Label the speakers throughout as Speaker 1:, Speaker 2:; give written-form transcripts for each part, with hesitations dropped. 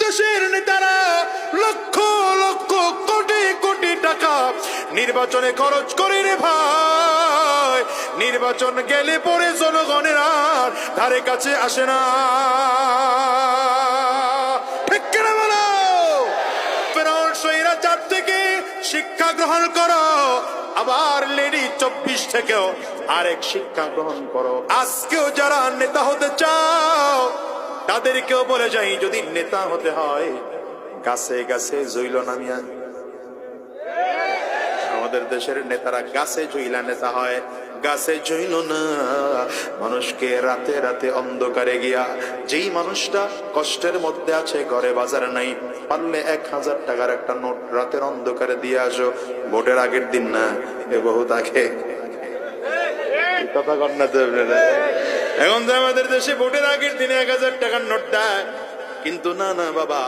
Speaker 1: দেশের নেতারা লক্ষ লক্ষ কোটি কোটি টাকা নির্বাচনে খরচ করে রে ভাই, নির্বাচন গেলে পরে জনগণের আর ধারে কাছে আসে না। ঠিক কিনা বলো? ফেরাউন স্বৈরাচার থেকে শিক্ষা গ্রহণ করো, আবার লেডি 24 থেকেও আরেক শিক্ষা গ্রহণ করো। আজকেও যারা নেতা হতে চাও তাদেরকেও বলে যাই, যদি নেতা হতে হয় গাছে গাছে জইল নামিয়া। আমাদের দেশের নেতারা গাছে জইলা নেতা হয়, গাছে জইল না। মানুষকে রাতে রাতে অন্ধকারে গিয়া, যেই মানুষটা কষ্টের মধ্যে আছে, ঘরে বাজার নাই, পারলে 1000 টাকার একটা নোট রাতের অন্ধকারে দিয়ে আসো। ভোটের আগের দিন না, এ বহু তাকে কথা কর না তো। এখন তো আমাদের দেশে ভোটের আগের দিনে 1000 টাকার নোট দেয়, কিন্তু না না বাবা,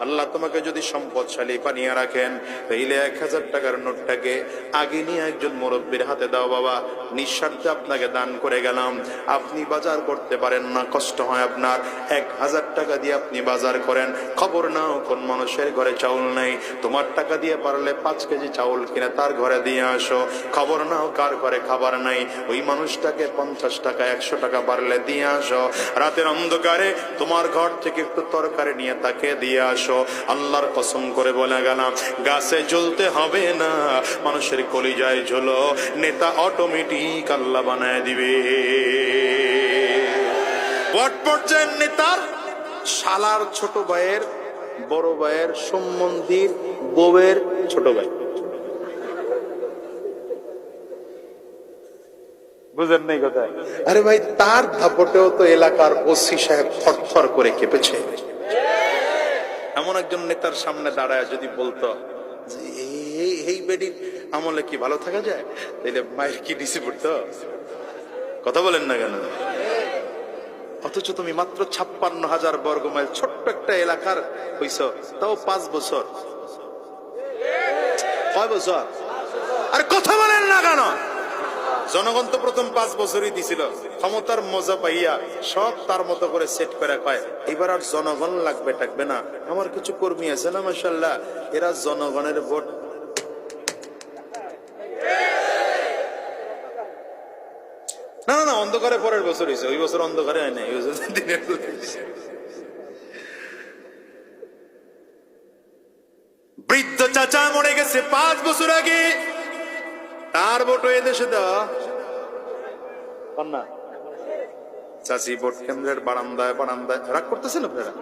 Speaker 1: আল্লাহ তোমাকে যদি সম্পদশালী বানিয়ে রাখেন, তাইলে 1000 টাকার নোটটাকে আগে নিয়ে একজন মুরব্বীর হাতে দাও। বাবা, নিঃস্বার্থে আপনাকে দান করে গেলাম, আপনি বাজার করতে পারেন না, কষ্ট হয় আপনার, 1000 টাকা দিয়ে আপনি বাজার করেন। খবর নাও কোন মানুষের ঘরে চাউল নেই, তোমার টাকা দিয়ে পারলে 5 কেজি চাউল কিনে তার ঘরে দিয়ে আসো। খবর নাও কার ঘরে খাবার নাই, ওই মানুষটাকে 50 টাকা 100 টাকা পারলে দিয়ে আসো। রাতের অন্ধকারে তোমার ঘর থেকে একটু তরকারি নিয়ে তাকে দিয়ে আসো। আল্লাহর কসম করে বলে গেলাম, গাছে জ্বলতে হবে না, মানুষের কলিজায় জ্বলো, নেতা অটোমেটিক আল্লাহ বানায় দিবে। ভোট পর্যায়ের নেতার শালার ছোট ভাইয়ের বড় ভাইয়ের সম্বন্ধীর বউয়ের ছোট ভাই, বুঝেন নাই কথা? আরে ভাই, তার দাপটেও তো এলাকার ওসি সাহেব থরথর করে কেঁপেছে। এমন একজন নেতার সামনে দাঁড়ায় যদি বলতো যে এই বেডির আমলে কি ভালো থাকা যায়, তাইলে মায়ের কি ডিসি পড়তো? কথা বলেন না কেন? অথচ তুমি মাত্র 56,000 বর্গ মাইল ছোট্ট একটা এলাকার হইছ, তাও 5 বছর। কয় বছর? আরে কথা বলেন না কেন? জনগণ তো প্রথম 5 বছরই দিছিল, ক্ষমতার মজা পাইয়া সব তার মতো করে সেট করে কয় এবার আর জনগণ লাগবে টাকবে না। আমার কিছু কর্মী আছে না মাশাআল্লাহ, এরা জনগণের ভোট না না না অন্ধকারে পরের বছর হয়েছে, ওই বছর অন্ধকারে হয় না, এই বছর দিনের বৃদ্ধ চাচা মরে গেছে 5 বছর আগে, তার ভোট এদেশে দেওয়া না। চাচি ভোট কেন্দ্রের বারান্দায় বারান্দায় রাগ করতেছেন আপনারা?